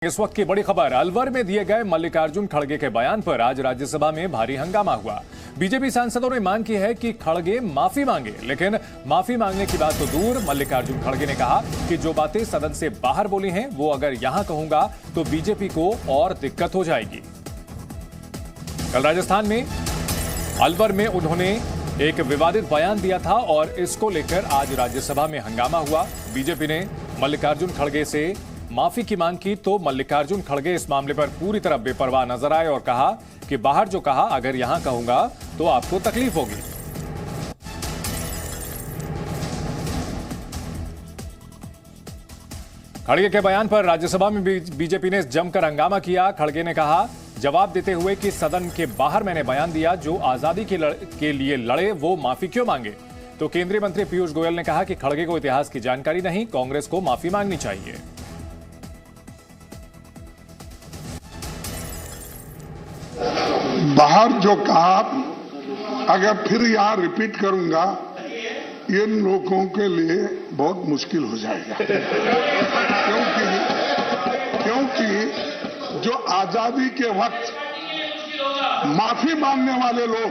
इस वक्त की बड़ी खबर, अलवर में दिए गए मल्लिकार्जुन खड़गे के बयान पर आज राज्यसभा में भारी हंगामा हुआ। बीजेपी सांसदों ने मांग की है कि खड़गे माफी मांगे, लेकिन माफी मांगने की बात तो दूर, मल्लिकार्जुन खड़गे ने कहा कि जो बातें सदन से बाहर बोली हैं वो अगर यहां कहूंगा तो बीजेपी को और दिक्कत हो जाएगी। कल राजस्थान में अलवर में उन्होंने एक विवादित बयान दिया था और इसको लेकर आज राज्यसभा में हंगामा हुआ। बीजेपी ने मल्लिकार्जुन खड़गे से माफी की मांग की तो मल्लिकार्जुन खड़गे इस मामले पर पूरी तरह बेपरवाह नजर आए और कहा कि बाहर जो कहा अगर यहां कहूंगा तो आपको तकलीफ होगी। खड़गे के बयान पर राज्यसभा में बीजेपी ने जमकर हंगामा किया। खड़गे ने कहा जवाब देते हुए कि सदन के बाहर मैंने बयान दिया, जो आजादी के लिए लड़े वो माफी क्यों मांगे। तो केंद्रीय मंत्री पीयूष गोयल ने कहा कि खड़गे को इतिहास की जानकारी नहीं, कांग्रेस को माफी मांगनी चाहिए। बाहर जो कहा अगर फिर यहां रिपीट करूंगा इन लोगों के लिए बहुत मुश्किल हो जाएगा। क्योंकि जो आजादी के वक्त माफी मांगने वाले लोग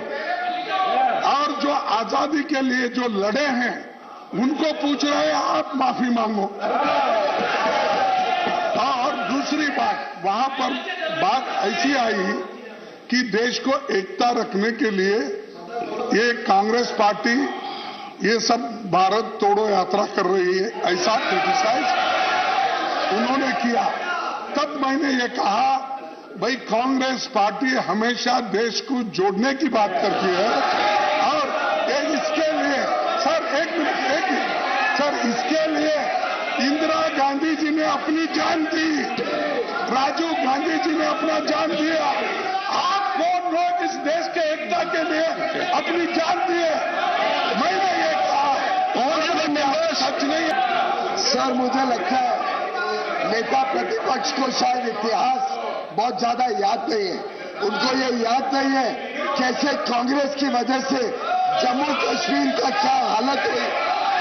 और जो आजादी के लिए जो लड़े हैं उनको पूछ रहे हैं आप माफी मांगो। और दूसरी बात, वहां पर बात ऐसी आई कि देश को एकता रखने के लिए ये कांग्रेस पार्टी ये सब भारत तोड़ो यात्रा कर रही है, ऐसा क्रिटिसाइज उन्होंने किया। तब मैंने ये कहा भाई कांग्रेस पार्टी हमेशा देश को जोड़ने की बात करती है और इसके लिए एक मिनट सर, इसके लिए इंदिरा गांधी जी ने अपनी जान दी, राजीव गांधी जी ने अपना जान दिया। आप कौन लोग इस देश के एकता के लिए अपनी जान दिए? मैंने ये कहा और सच नहीं सर, मुझे लगता है नेता प्रतिपक्ष को शायद इतिहास बहुत ज्यादा याद नहीं है। उनको ये याद नहीं है कैसे कांग्रेस की वजह से जम्मू कश्मीर का क्या हालत हुई।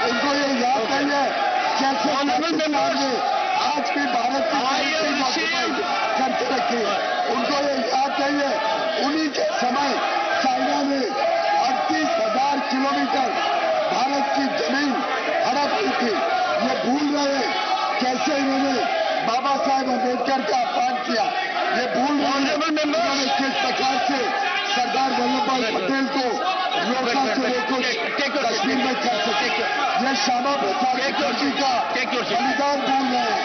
उनको ये याद नहीं है कैसे आज भी भारत की करके रखी है। उनको ये याद नहीं है उन्हीं के समय चाइना ने 38,000 किलोमीटर भारत की जमीन हड़प ली थी। ये भूल रहे हैं कैसे इन्होंने बाबा साहेब अम्बेडकर का अपमान किया। ये भूल रहे हैं उन्होंने किस प्रकार से सरदार वल्लभ भाई पटेल को रोका से लेकर कश्मीर में कर सके। ये श्यामा प्रसाद मुखर्जी का बलिदान भूल रहे हैं।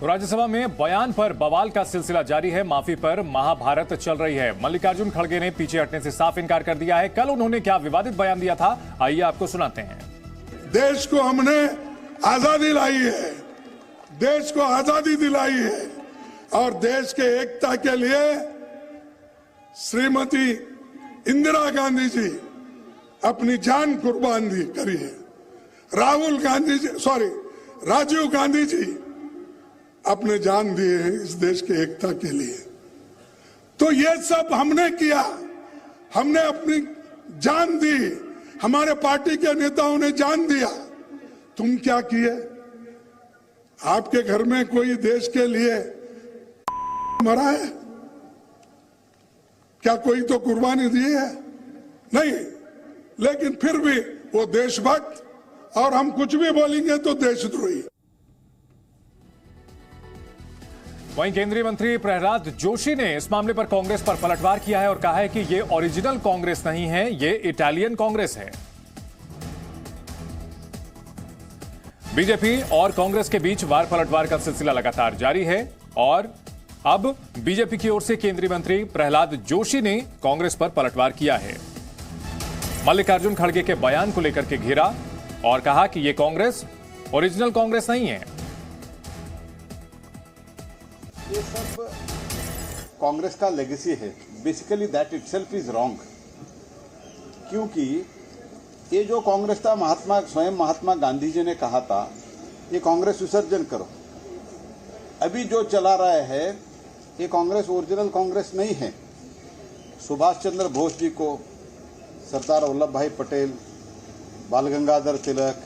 तो राज्यसभा में बयान पर बवाल का सिलसिला जारी है। माफी पर महाभारत चल रही है। मल्लिकार्जुन खड़गे ने पीछे हटने से साफ इनकार कर दिया है। कल उन्होंने क्या विवादित बयान दिया था, आइए आपको सुनाते हैं। देश को हमने आजादी लाई है, देश को आजादी दिलाई है और देश के एकता के लिए श्रीमती इंदिरा गांधी जी अपनी जान कुर्बान करी है। राजीव गांधी जी अपने जान दिए हैं इस देश के एकता के लिए। तो ये सब हमने किया, हमने अपनी जान दी, हमारे पार्टी के नेताओं ने जान दिया। तुम क्या किए? आपके घर में कोई देश के लिए मरा है? क्या कोई तो कुर्बानी दी है? नहीं, लेकिन फिर भी वो देशभक्त और हम कुछ भी बोलेंगे तो देशद्रोही। वहीं केंद्रीय मंत्री प्रहलाद जोशी ने इस मामले पर कांग्रेस पर पलटवार किया है और कहा है कि ये ओरिजिनल कांग्रेस नहीं है, ये इटालियन कांग्रेस है। बीजेपी और कांग्रेस के बीच वार पलटवार का सिलसिला लगातार जारी है और अब बीजेपी की ओर से केंद्रीय मंत्री प्रहलाद जोशी ने कांग्रेस पर पलटवार किया है। मल्लिकार्जुन खड़गे के बयान को लेकर के घेरा और कहा कि यह कांग्रेस ओरिजिनल कांग्रेस नहीं है। ये सब कांग्रेस का लेगेसी है। Basically that itself is wrong. क्योंकि ये जो कांग्रेस था, स्वयं महात्मा गांधी जी ने कहा था ये कांग्रेस विसर्जन करो। अभी जो चला रहा है ये कांग्रेस ओरिजिनल कांग्रेस नहीं है। सुभाष चंद्र बोस जी को, सरदार वल्लभ भाई पटेल, बाल गंगाधर तिलक,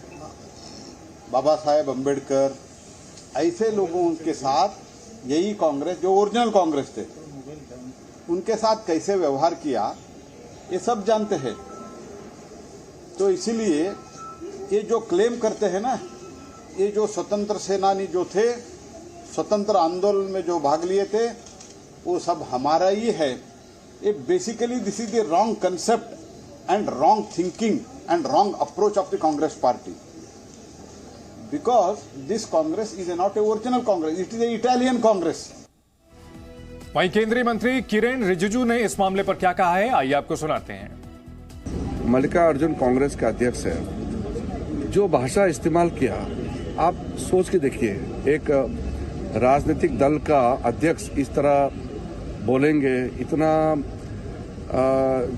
बाबा साहेब अम्बेडकर, ऐसे लोगों के साथ यही कांग्रेस जो ओरिजिनल कांग्रेस थे उनके साथ कैसे व्यवहार किया ये सब जानते हैं। तो इसीलिए ये जो क्लेम करते हैं ना, ये जो स्वतंत्र सेनानी जो थे, स्वतंत्र आंदोलन में जो भाग लिए थे, वो सब हमारा ही है। ये basically this is the wrong concept and wrong thinking and wrong approach of the Congress party, because this Congress is not a original Congress, it is a Italian Congress. वहीं केंद्रीय मंत्री किरेन रिजिजू ने इस मामले पर क्या कहा है, आइए आपको सुनाते हैं। मल्लिकार्जुन कांग्रेस के अध्यक्ष है, जो भाषा इस्तेमाल किया आप सोच के देखिए, एक राजनीतिक दल का अध्यक्ष इस तरह बोलेंगे, इतना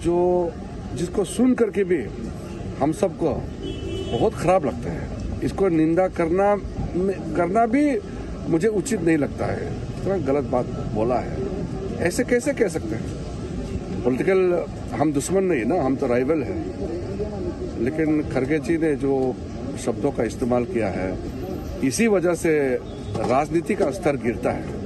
जो जिसको सुन करके भी हम सबको बहुत खराब लगता है। इसको निंदा करना भी मुझे उचित नहीं लगता है, इतना गलत बात बोला है। ऐसे कैसे कह सकते हैं? पॉलिटिकल हम दुश्मन नहीं ना, हम तो राइवल हैं। लेकिन खड़गे जी ने जो शब्दों का इस्तेमाल किया है, इसी वजह से राजनीति का स्तर गिरता है।